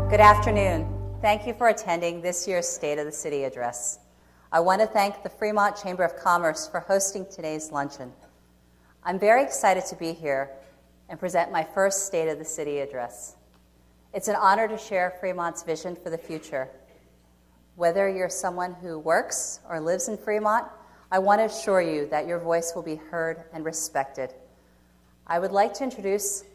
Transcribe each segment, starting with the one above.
Good afternoon. Thank you for attending this year's State of the City Address. I want to thank the Fremont Chamber of Commerce for hosting today's luncheon. I'm very excited to be here and present my first State of the City Address. It's an honor to share Fremont's vision for the future. Whether you're someone who works or lives in Fremont, I want to assure you that your voice will be heard and respected. I would like to introduce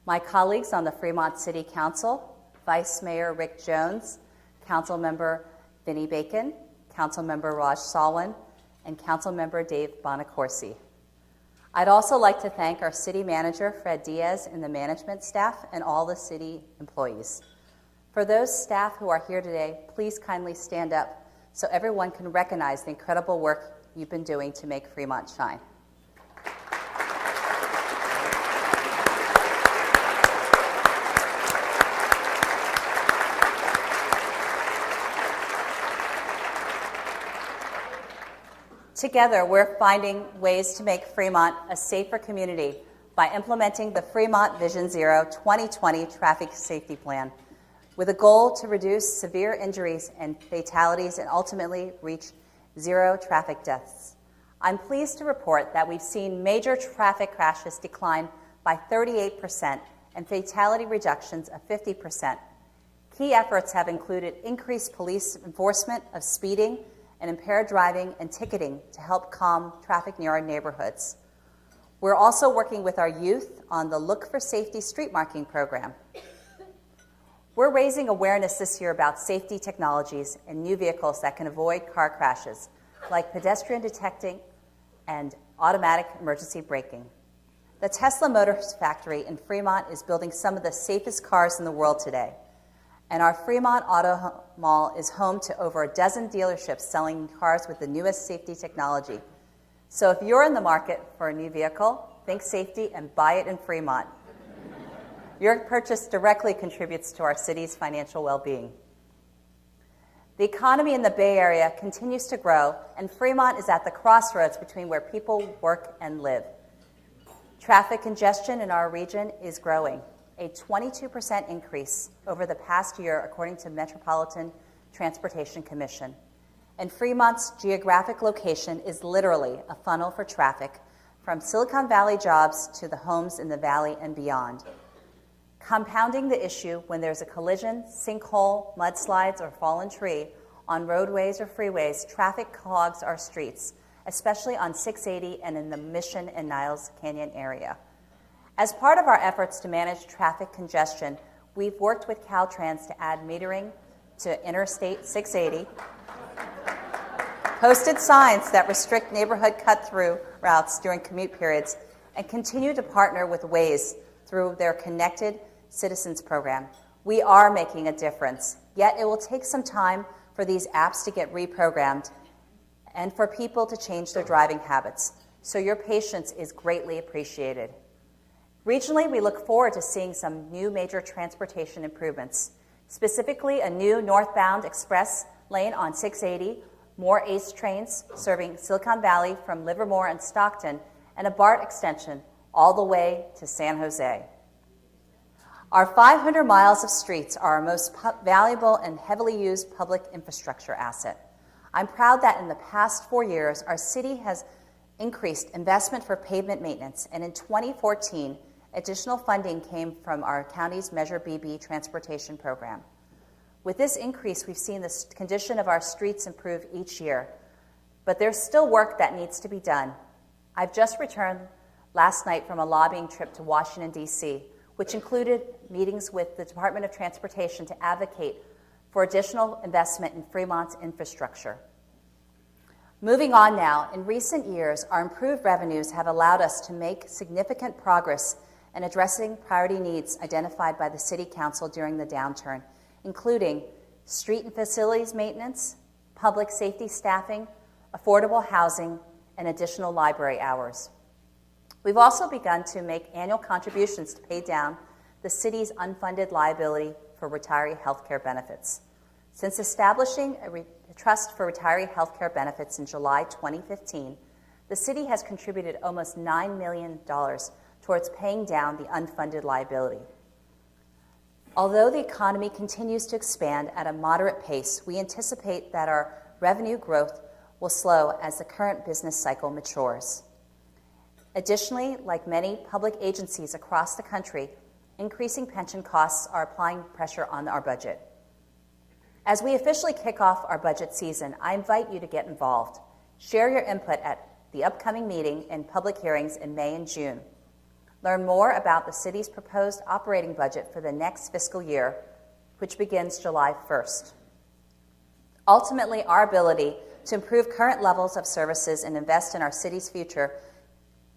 my colleagues on the Fremont City Council: Vice Mayor Rick Jones, Council Member Vinnie Bacon, Council Member Raj Salwan, and Council Member Dave Bonacorsi. I'd also like to thank our City Manager, Fred Diaz, and the management staff, and all the city employees. For those staff who are here today, please kindly stand up so everyone can recognize the incredible work you've been doing to make Fremont shine. Together, we're finding ways to make Fremont a safer community by implementing the Fremont Vision Zero 2020 Traffic Safety Plan, with a goal to reduce severe injuries and fatalities and ultimately reach zero traffic deaths. I'm pleased to report that we've seen major traffic crashes decline by 38% and fatality reductions of 50%. Key efforts have included increased police enforcement of speeding and impaired driving and ticketing to help calm traffic near our neighborhoods. We're also working with our youth on the Look for Safety street marking program. We're raising awareness this year about safety technologies and new vehicles that can avoid car crashes, like pedestrian detecting and automatic emergency braking. The Tesla Motors factory in Fremont is building some of the safest cars in the world today. And our Fremont Auto Mall is home to over a dozen dealerships selling cars with the newest safety technology. So if you're in the market for a new vehicle, think safety and buy it in Fremont. Your purchase directly contributes to our city's financial well-being. The economy in the Bay Area continues to grow, and Fremont is at the crossroads between where people work and live. Traffic congestion in our region is growing, a 22% increase over the past year, according to Metropolitan Transportation Commission. And Fremont's geographic location is literally a funnel for traffic from Silicon Valley jobs to the homes in the valley and beyond. Compounding the issue, when there's a collision, sinkhole, mudslides, or fallen tree on roadways or freeways, traffic clogs our streets, especially on 680 and in the Mission and Niles Canyon area. As part of our efforts to manage traffic congestion, we've worked with Caltrans to add metering to Interstate 680, posted signs that restrict neighborhood cut-through routes during commute periods, and continue to partner with Waze through their Connected Citizens program. We are making a difference, yet it will take some time for these apps to get reprogrammed and for people to change their driving habits. So your patience is greatly appreciated. Regionally, we look forward to seeing some new major transportation improvements, specifically a new northbound express lane on 680, more ACE trains serving Silicon Valley from Livermore and Stockton, and a BART extension all the way to San Jose. Our 500 miles of streets are our most valuable and heavily used public infrastructure asset. I'm proud that in the past 4 years, our city has increased investment for pavement maintenance, and in 2014, additional funding came from our county's Measure BB transportation program. With this increase, we've seen the condition of our streets improve each year, but there's still work that needs to be done. I've just returned last night from a lobbying trip to Washington, D.C., which included meetings with the Department of Transportation to advocate for additional investment in Fremont's infrastructure. Moving on now, in recent years, our improved revenues have allowed us to make significant progress in addressing priority needs identified by the City Council during the downturn, including street and facilities maintenance, public safety staffing, affordable housing, and additional library hours. We've also begun to make annual contributions to pay down the city's unfunded liability for retiree health care benefits. Since establishing a trust for retiree health care benefits in July 2015, the city has contributed almost $9 million towards paying down the unfunded liability. Although the economy continues to expand at a moderate pace, we anticipate that our revenue growth will slow as the current business cycle matures. Additionally, like many public agencies across the country, increasing pension costs are applying pressure on our budget. As we officially kick off our budget season, I invite you to get involved. Share your input at the upcoming meeting and public hearings in May and June. Learn more about the city's proposed operating budget for the next fiscal year, which begins July 1st. Ultimately, our ability to improve current levels of services and invest in our city's future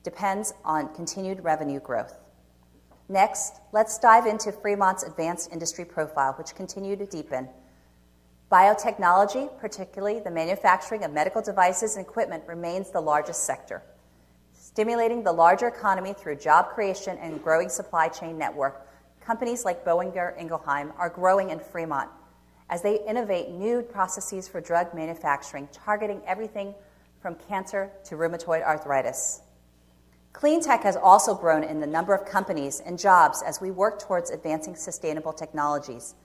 depends on continued revenue growth. Next, let's dive into Fremont's advanced industry profile, which continue to deepen. Biotechnology, particularly the manufacturing of medical devices and equipment, remains the largest sector, stimulating the larger economy through job creation and growing supply chain network. Companies like Boehringer Ingelheim are growing in Fremont as they innovate new processes for drug manufacturing, targeting everything from cancer to rheumatoid arthritis. Clean tech has also grown in the number of companies and jobs as we work towards advancing sustainable technologies.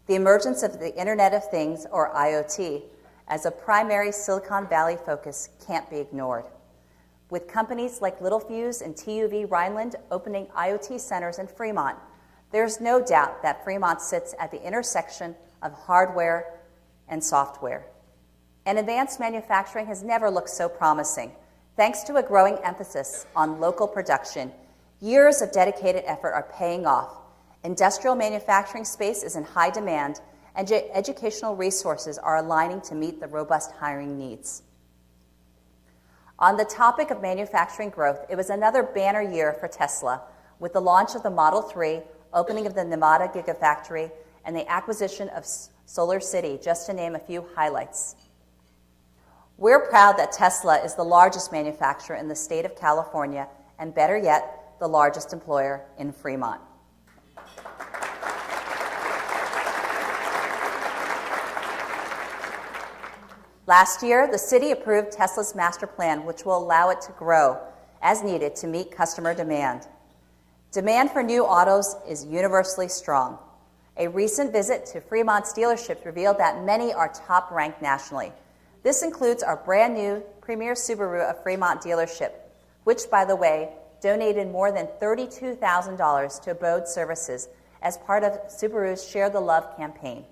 The emergence of the Internet of Things, or IoT, as a primary Silicon Valley focus can't be ignored. With companies like Littelfuse and TUV Rhineland opening IoT centers in Fremont, there's no doubt that Fremont sits at the intersection of hardware and software. And advanced manufacturing has never looked so promising. Thanks to a growing emphasis on local production, years of dedicated effort are paying off. Industrial manufacturing space is in high demand, and educational resources are aligning to meet the robust hiring needs. On the topic of manufacturing growth, it was another banner year for Tesla, with the launch of the Model 3, opening of the Nevada Gigafactory, and the acquisition of Solar City, just to name a few highlights. We're proud that Tesla is the largest manufacturer in the state of California, and better yet, the largest employer in Fremont. Last year, the city approved Tesla's master plan, which will allow it to grow as needed to meet customer demand. Demand for new autos is universally strong. A recent visit to Fremont's dealerships revealed that many are top-ranked nationally. This includes our brand new Premier Subaru of Fremont dealership, which, by the way, donated more than $32,000 to Abode Services as part of Subaru's Share the Love campaign.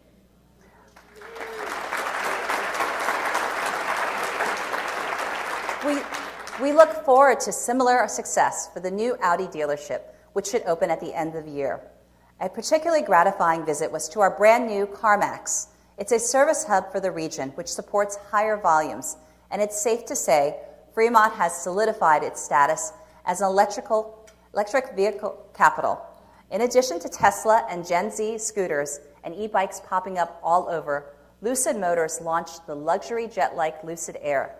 We look forward to similar success for the new Audi dealership, which should open at the end of the year. A particularly gratifying visit was to our brand new CarMax. It's a service hub for the region, which supports higher volumes, and it's safe to say Fremont has solidified its status as an electric vehicle capital. In addition to Tesla and Gen Z scooters and e-bikes popping up all over, Lucid Motors launched the luxury jet-like Lucid Air.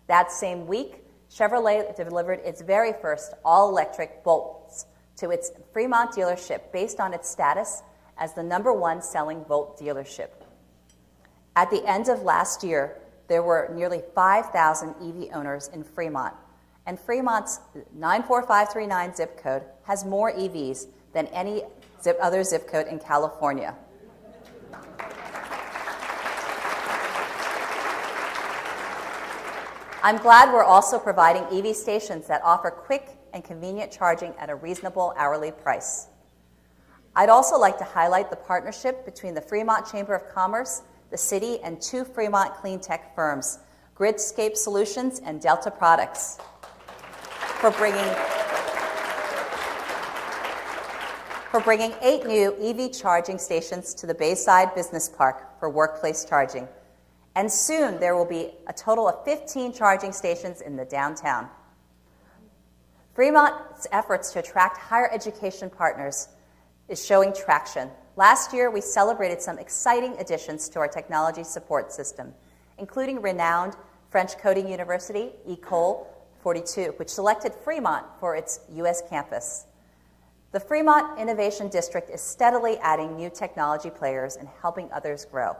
That same week, Chevrolet delivered its very first all-electric Bolts to its Fremont dealership based on its status as the #1 selling Volt dealership. At the end of last year, there were nearly 5,000 EV owners in Fremont, and Fremont's 94539 zip code has more EVs than any other zip code in California. I'm glad we're also providing EV stations that offer quick and convenient charging at a reasonable hourly price. I'd also like to highlight the partnership between the Fremont Chamber of Commerce, the city, and 2 Fremont clean tech firms, Gridscape Solutions and Delta Products, for bringing 8 new EV charging stations to the Bayside Business Park for workplace charging. And soon there will be a total of 15 charging stations in the downtown. Fremont's efforts to attract higher education partners is showing traction. Last year, we celebrated some exciting additions to our technology support system, including renowned French coding university, École 42, which selected Fremont for its U.S. campus. The Fremont Innovation District is steadily adding new technology players and helping others grow.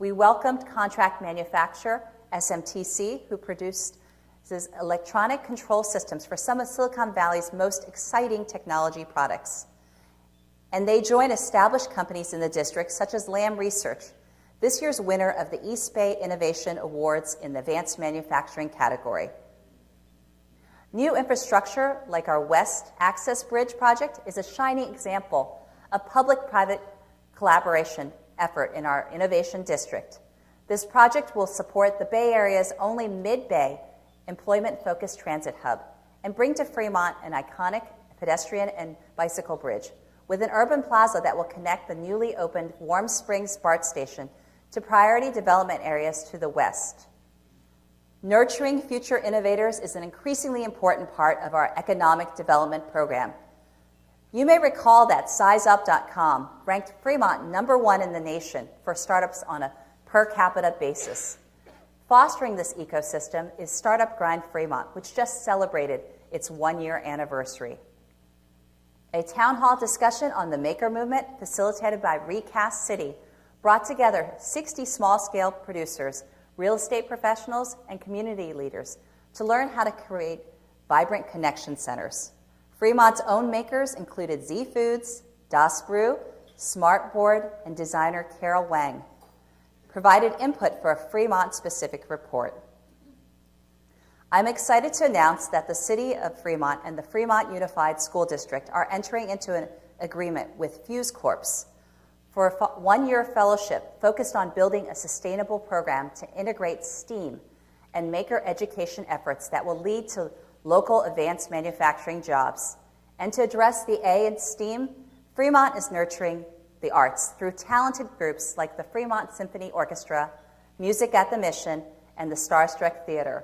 We welcomed contract manufacturer SMTC, who produces electronic control systems for some of Silicon Valley's most exciting technology products. and they join established companies in the district such as Lamb Research, this year's winner of the East Bay Innovation Awards in the Advanced Manufacturing category. New infrastructure like our West Access Bridge project is a shining example of public-private collaboration effort in our innovation district. This project will support the Bay Area's only mid-bay employment-focused transit hub and bring to Fremont an iconic pedestrian and bicycle bridge with an urban plaza that will connect the newly opened Warm Springs BART station to priority development areas to the west. Nurturing future innovators is an increasingly important part of our economic development program. You may recall that SizeUp.com ranked Fremont #1 in the nation for startups on a per capita basis. Fostering this ecosystem is Startup Grind Fremont, which just celebrated its 1-year anniversary. A town hall discussion on the maker movement facilitated by Recast City brought together 60 small-scale producers, real estate professionals, and community leaders to learn how to create vibrant connection centers. Fremont's own makers included Z Foods, Das Brew, Smartboard, and designer Carol Wang, provided input for a Fremont-specific report. I'm excited to announce that the City of Fremont and the Fremont Unified School District are entering into an agreement with Fuse Corps for a 1-year fellowship focused on building a sustainable program to integrate STEAM and maker education efforts that will lead to local advanced manufacturing jobs. And to address the A in STEAM, Fremont is nurturing the arts through talented groups like the Fremont Symphony Orchestra, Music at the Mission, and the Starstruck Theater.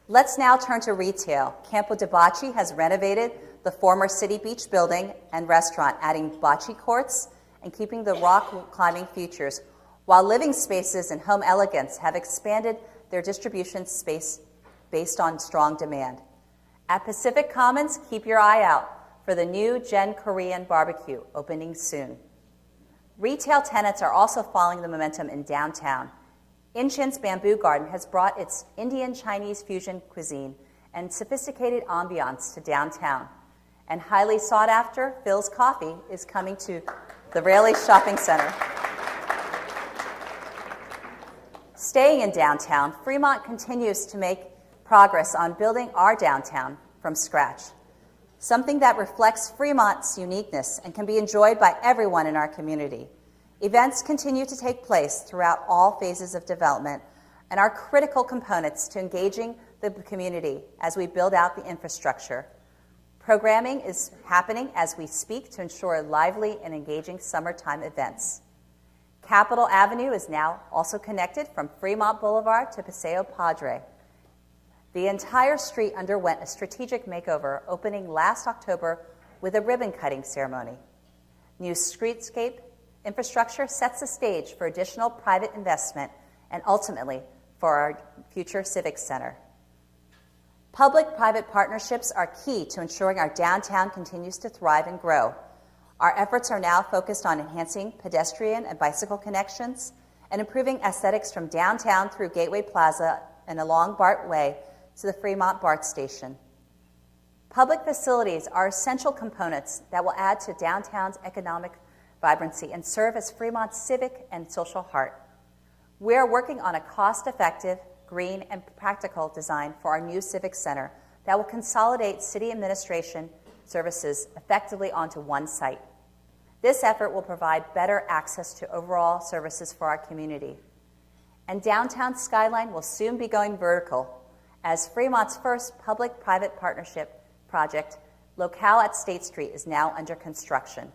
Let's now turn to retail. Campo de Bocce has renovated the former City Beach building and restaurant, adding bocce courts and keeping the rock climbing features, while Living Spaces and Home Elegance have expanded their distribution space based on strong demand. At Pacific Commons, keep your eye out for the new Gen Korean barbecue opening soon. Retail tenants are also following the momentum in downtown. Inchin's Bamboo Garden has brought its Indian-Chinese fusion cuisine and sophisticated ambiance to downtown. And highly sought after, Phil's Coffee is coming to the Raleigh Shopping Center. Staying in downtown, Fremont continues to make progress on building our downtown from scratch, something that reflects Fremont's uniqueness and can be enjoyed by everyone in our community. Events continue to take place throughout all phases of development and are critical components to engaging the community as we build out the infrastructure. Programming is happening as we speak to ensure lively and engaging summertime events. Capitol Avenue is now also connected from Fremont Boulevard to Paseo Padre. The entire street underwent a strategic makeover opening last October with a ribbon-cutting ceremony. New streetscape infrastructure sets the stage for additional private investment and ultimately for our future civic center. Public-private partnerships are key to ensuring our downtown continues to thrive and grow. Our efforts are now focused on enhancing pedestrian and bicycle connections and improving aesthetics from downtown through Gateway Plaza and along BART Way to the Fremont BART station. Public facilities are essential components that will add to downtown's economic vibrancy and serve as Fremont's civic and social heart. We are working on a cost-effective, green, and practical design for our new civic center that will consolidate city administration services effectively onto one site. This effort will provide better access to overall services for our community. And downtown Skyline will soon be going vertical as Fremont's first public-private partnership project, Locale at State Street, is now under construction.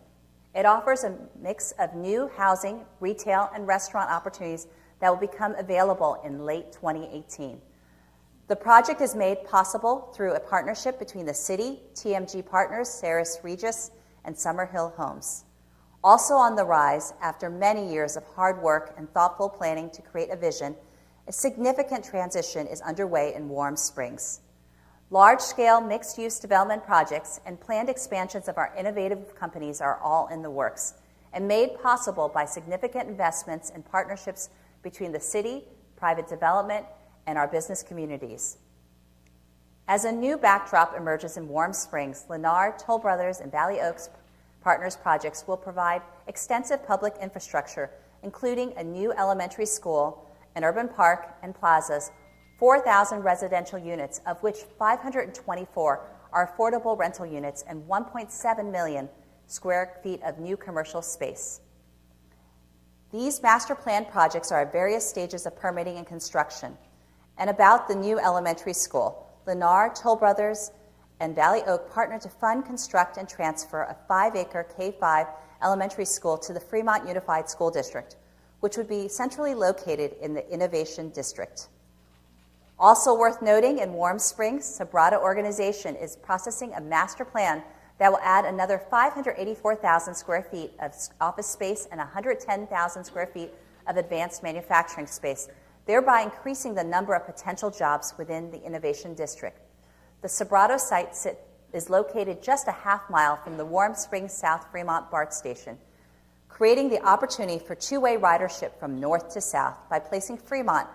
It offers a mix of new housing, retail, and restaurant opportunities that will become available in late 2018. The project is made possible through a partnership between the city, TMG partners, Saris Regis, and Summerhill Homes. Also on the rise, after many years of hard work and thoughtful planning to create a vision, a significant transition is underway in Warm Springs. Large-scale mixed-use development projects and planned expansions of our innovative companies are all in the works and made possible by significant investments and partnerships between the city, private development, and our business communities. As a new backdrop emerges in Warm Springs, Lennar, Toll Brothers, and Valley Oaks Partners projects will provide extensive public infrastructure, including a new elementary school, an urban park and plazas, 4,000 residential units, of which 524 are affordable rental units, and 1.7 million square feet of new commercial space. These master plan projects are at various stages of permitting and construction. And about the new elementary school, Lennar, Toll Brothers, and Valley Oak partnered to fund, construct, and transfer a 5-acre K-5 elementary school to the Fremont Unified School District, which would be centrally located in the Innovation District. Also worth noting, in Warm Springs, Sabrata Organization is processing a master plan that will add another 584,000 square feet of office space and 110,000 square feet of advanced manufacturing space, thereby increasing the number of potential jobs within the Innovation District. The Sabrata site is located just a half-mile from the Warm Springs South Fremont BART station, creating the opportunity for two-way ridership from north to south by placing Fremont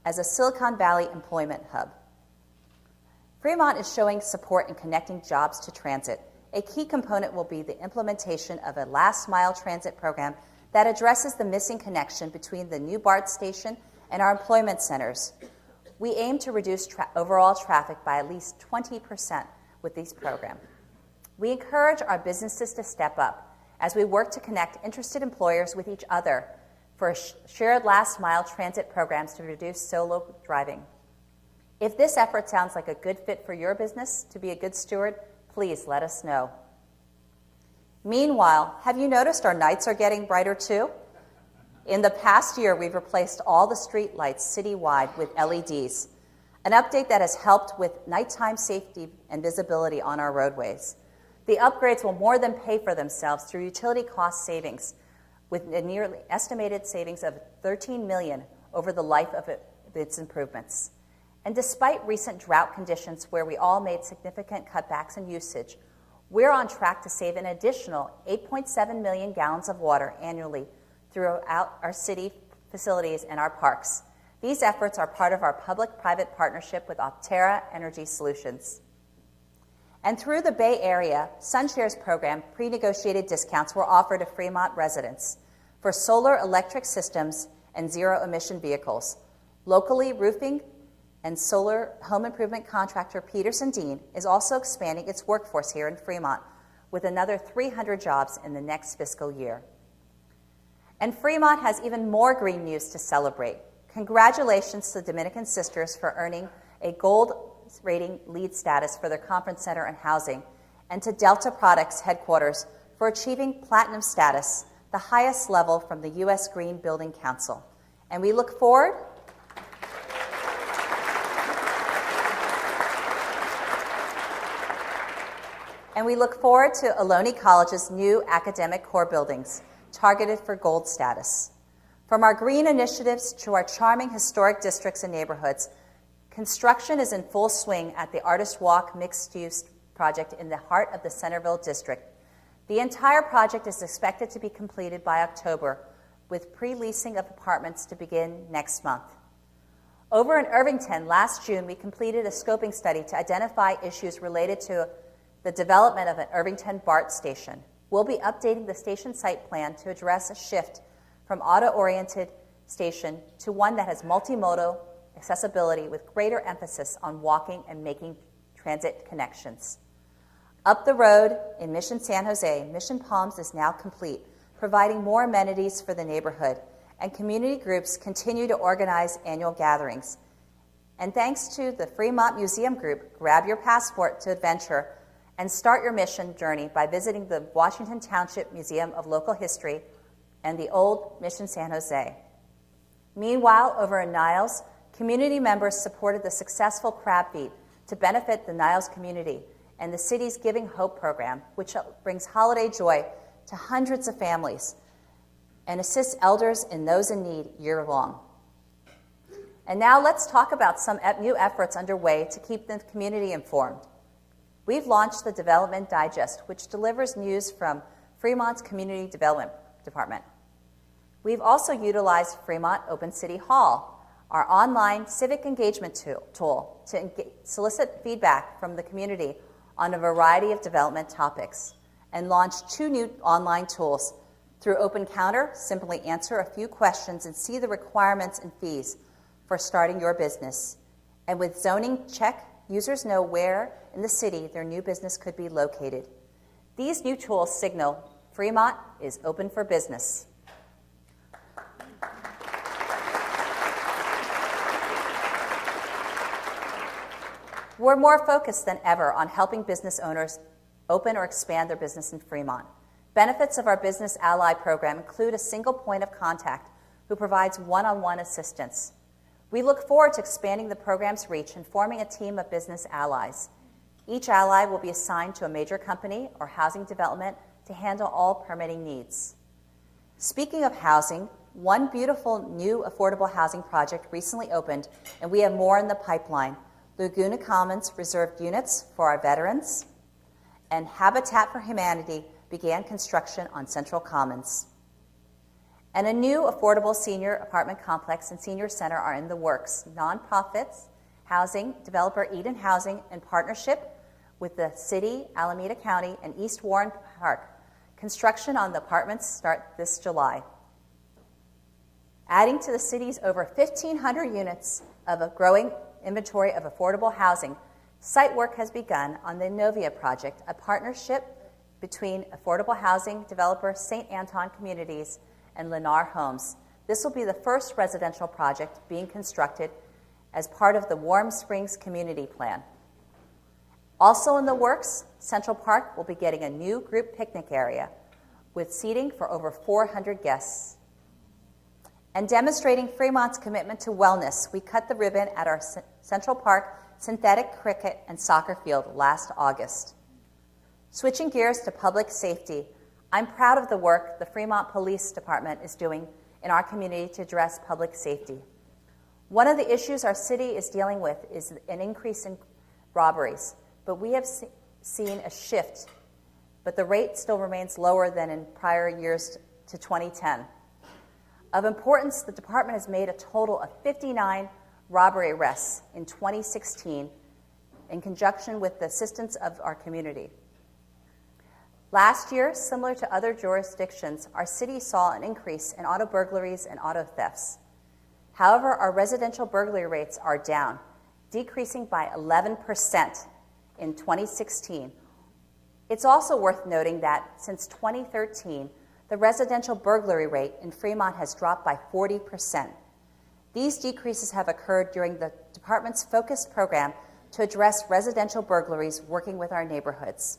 as a Silicon Valley employment hub. Fremont is showing support in connecting jobs to transit. A key component will be the implementation of a last-mile transit program that addresses the missing connection between the new BART station and our employment centers. We aim to reduce overall traffic by at least 20% with this program. We encourage our businesses to step up as we work to connect interested employers with each other for shared last-mile transit programs to reduce solo driving. If this effort sounds like a good fit for your business to be a good steward, please let us know. Meanwhile, have you noticed our nights are getting brighter too? In the past year, we've replaced all the street lights citywide with LEDs, an update that has helped with nighttime safety and visibility on our roadways. The upgrades will more than pay for themselves through utility cost savings, with a nearly estimated savings of $13 million over the life of its improvements. And despite recent drought conditions where we all made significant cutbacks in usage, we're on track to save an additional 8.7 million gallons of water annually throughout our city facilities and our parks. These efforts are part of our public-private partnership with Optera Energy Solutions. And through the Bay Area SunShares program, pre-negotiated discounts were offered to Fremont residents for solar electric systems and zero-emission vehicles. Locally, roofing and solar home improvement contractor Peterson Dean is also expanding its workforce here in Fremont with another 300 jobs in the next fiscal year. And Fremont has even more green news to celebrate. Congratulations to the Dominican Sisters for earning a gold rating LEED status for their conference center and housing, and to Delta Products headquarters for achieving platinum status, the highest level from the U.S. Green Building Council. And we look forward to Ohlone College's new academic core buildings, targeted for gold status. From our green initiatives to our charming historic districts and neighborhoods, construction is in full swing at the Artist Walk mixed-use project in the heart of the Centerville district. The entire project is expected to be completed by October, with pre-leasing of apartments to begin next month. Over in Irvington, last June, we completed a scoping study to identify issues related to the development of an Irvington BART station. We'll be updating the station site plan to address a shift from auto-oriented station to one that has multimodal accessibility with greater emphasis on walking and making transit connections. Up the road in Mission San Jose, Mission Palms is now complete, providing more amenities for the neighborhood, and community groups continue to organize annual gatherings. And thanks to the Fremont Museum Group, grab your passport to adventure and start your mission journey by visiting the Washington Township Museum of Local History and the old Mission San Jose. Meanwhile, over in Niles, community members supported the successful crab feed to benefit the Niles community and the city's Giving Hope program, which brings holiday joy to hundreds of families and assists elders and those in need year-long. And now let's talk about some new efforts underway to keep the community informed. We've launched the Development Digest, which delivers news from Fremont's Community Development Department. We've also utilized Fremont Open City Hall, our online civic engagement tool to solicit feedback from the community on a variety of development topics, and launched 2 new online tools. Through Open Counter, simply answer a few questions and see the requirements and fees for starting your business. And with Zoning Check, users know where in the city their new business could be located. These new tools signal Fremont is open for business. We're more focused than ever on helping business owners open or expand their business in Fremont. Benefits of our Business Ally program include a single point of contact who provides one-on-one assistance. We look forward to expanding the program's reach and forming a team of business allies. Each ally will be assigned to a major company or housing development to handle all permitting needs. Speaking of housing, one beautiful new affordable housing project recently opened, and we have more in the pipeline. Laguna Commons reserved units for our veterans, and Habitat for Humanity began construction on Central Commons. And a new affordable senior apartment complex and senior center are in the works. Nonprofits, housing developer Eden Housing, in partnership with the city, Alameda County, and East Warren Park. Construction on the apartments start this July. Adding to the city's over 1,500 units of a growing inventory of affordable housing, site work has begun on the Novia project, a partnership between affordable housing developer St. Anton Communities and Lennar Homes. This will be the first residential project being constructed as part of the Warm Springs Community Plan. Also in the works, Central Park will be getting a new group picnic area with seating for over 400 guests. And demonstrating Fremont's commitment to wellness, we cut the ribbon at our Central Park synthetic cricket and soccer field last August. Switching gears to public safety, I'm proud of the work the Fremont Police Department is doing in our community to address public safety. One of the issues our city is dealing with is an increase in robberies, but we have seen a shift, but the rate still remains lower than in prior years to 2010. Of importance, the department has made a total of 59 robbery arrests in 2016 in conjunction with the assistance of our community. Last year, similar to other jurisdictions, our city saw an increase in auto burglaries and auto thefts. However, our residential burglary rates are down, decreasing by 11% in 2016. It's also worth noting that since 2013, the residential burglary rate in Fremont has dropped by 40%. These decreases have occurred during the department's focused program to address residential burglaries, working with our neighborhoods.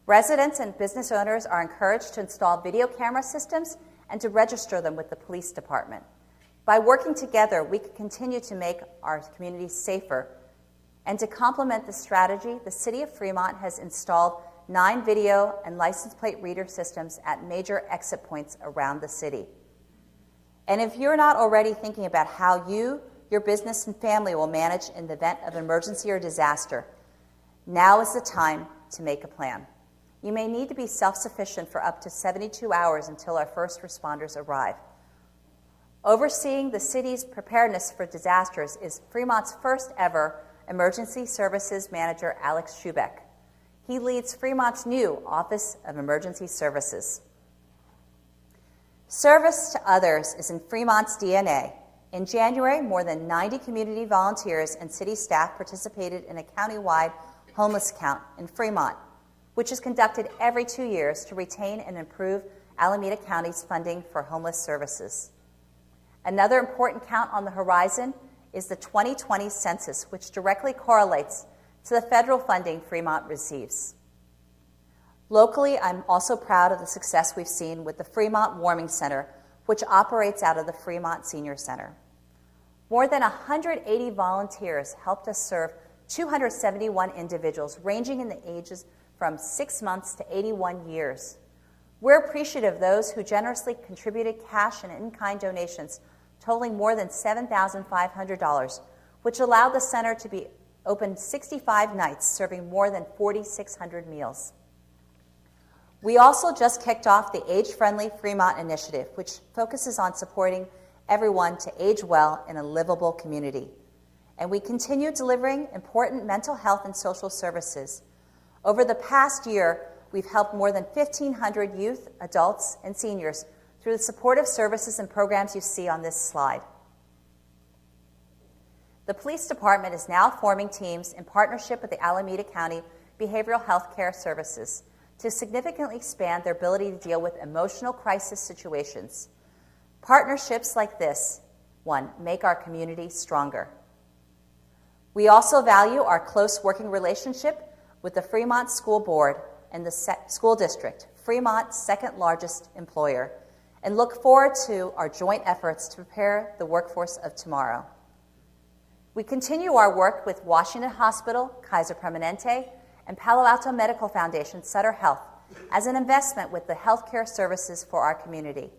Residents and business owners are encouraged to install video camera systems and to register them with the police department. By working together, we can continue to make our communities safer. And to complement the strategy, the City of Fremont has installed 9 video and license plate reader systems at major exit points around the city. And if you're not already thinking about how you, your business, and family will manage in the event of emergency or disaster, now is the time to make a plan. You may need to be self-sufficient for up to 72 hours until our first responders arrive. Overseeing the city's preparedness for disasters is Fremont's first ever Emergency Services Manager, Alex Schubeck. He leads Fremont's new Office of Emergency Services. Service to others is in Fremont's DNA. In January, more than 90 community volunteers and city staff participated in a countywide homeless count in Fremont, which is conducted every 2 years to retain and improve Alameda County's funding for homeless services. Another important count on the horizon is the 2020 census, which directly correlates to the federal funding Fremont receives. Locally, I'm also proud of the success we've seen with the Fremont Warming Center, which operates out of the Fremont Senior Center. More than 180 volunteers helped us serve 271 individuals, ranging in the ages from 6 months to 81 years. We're appreciative of those who generously contributed cash and in-kind donations totaling more than $7,500, which allowed the center to be open 65 nights, serving more than 4,600 meals. We also just kicked off the Age-Friendly Fremont initiative, which focuses on supporting everyone to age well in a livable community. And we continue delivering important mental health and social services. Over the past year, we've helped more than 1,500 youth, adults, and seniors through the supportive services and programs you see on this slide. The police department is now forming teams in partnership with the Alameda County Behavioral Health Care Services to significantly expand their ability to deal with emotional crisis situations. Partnerships like this, one, make our community stronger. We also value our close working relationship with the Fremont School Board and the school district, Fremont's second largest employer, and look forward to our joint efforts to prepare the workforce of tomorrow. We continue our work with Washington Hospital, Kaiser Permanente, and Palo Alto Medical Foundation Sutter Health as an investment with the healthcare services for our community.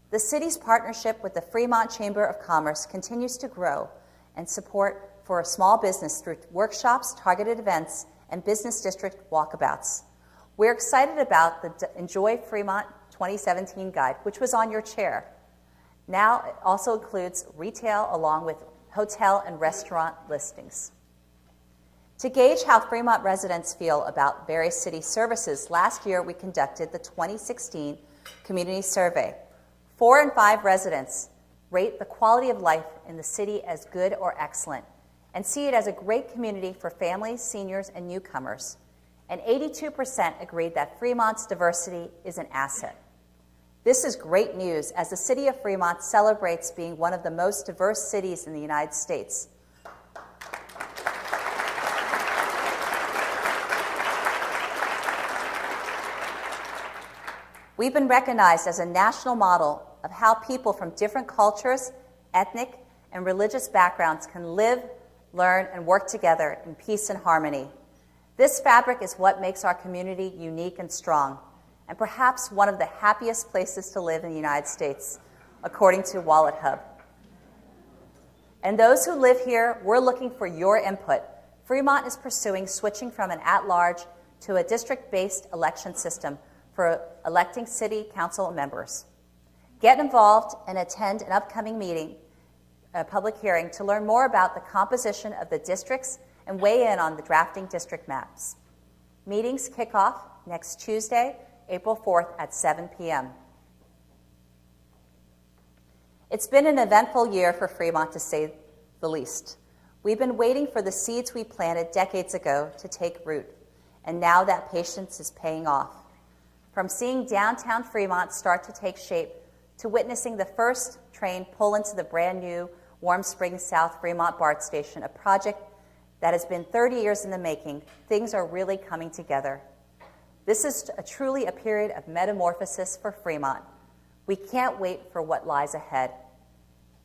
The city's partnership with the Fremont Chamber of Commerce continues to grow and support for a small business through workshops, targeted events, and business district walkabouts. We're excited about the Enjoy Fremont 2017 guide, which was on your chair. Now it also includes retail along with hotel and restaurant listings. To gauge how Fremont residents feel about various city services, last year we conducted the 2016 Community Survey. 4 in 5 residents rate the quality of life in the city as good or excellent and see it as a great community for families, seniors, and newcomers. And 82% agreed that Fremont's diversity is an asset. This is great news as the city of Fremont celebrates being one of the most diverse cities in the United States. We've been recognized as a national model of how people from different cultures, ethnic, and religious backgrounds can live, learn, and work together in peace and harmony. This fabric is what makes our community unique and strong, and perhaps one of the happiest places to live in the United States, according to Wallet Hub. And those who live here, we're looking for your input. Fremont is pursuing switching from an at-large to a district-based election system for electing city council members. Get involved and attend an upcoming meeting, a public hearing, to learn more about the composition of the districts and weigh in on the drafting district maps. Meetings kick off next Tuesday, April 4th at 7 p.m. It's been an eventful year for Fremont, to say the least. We've been waiting for the seeds we planted decades ago to take root, and now that patience is paying off. From seeing downtown Fremont start to take shape to witnessing the first train pull into the brand new Warm Springs South Fremont BART station, a project that has been 30 years in the making, things are really coming together. This is truly a period of metamorphosis for Fremont. We can't wait for what lies ahead.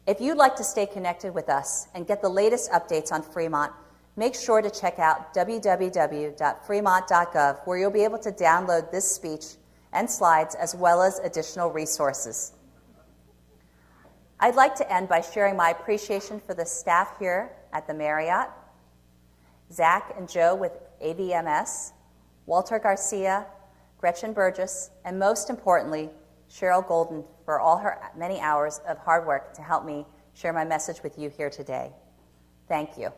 If you'd like to stay connected with us and get the latest updates on Fremont, make sure to check out www.fremont.gov, where you'll be able to download this speech and slides, as well as additional resources. I'd like to end by sharing my appreciation for the staff here at the Marriott, Zach and Joe with AVMS, Walter Garcia, Gretchen Burgess, and most importantly, Cheryl Golden for all her many hours of hard work to help me share my message with you here today. Thank you.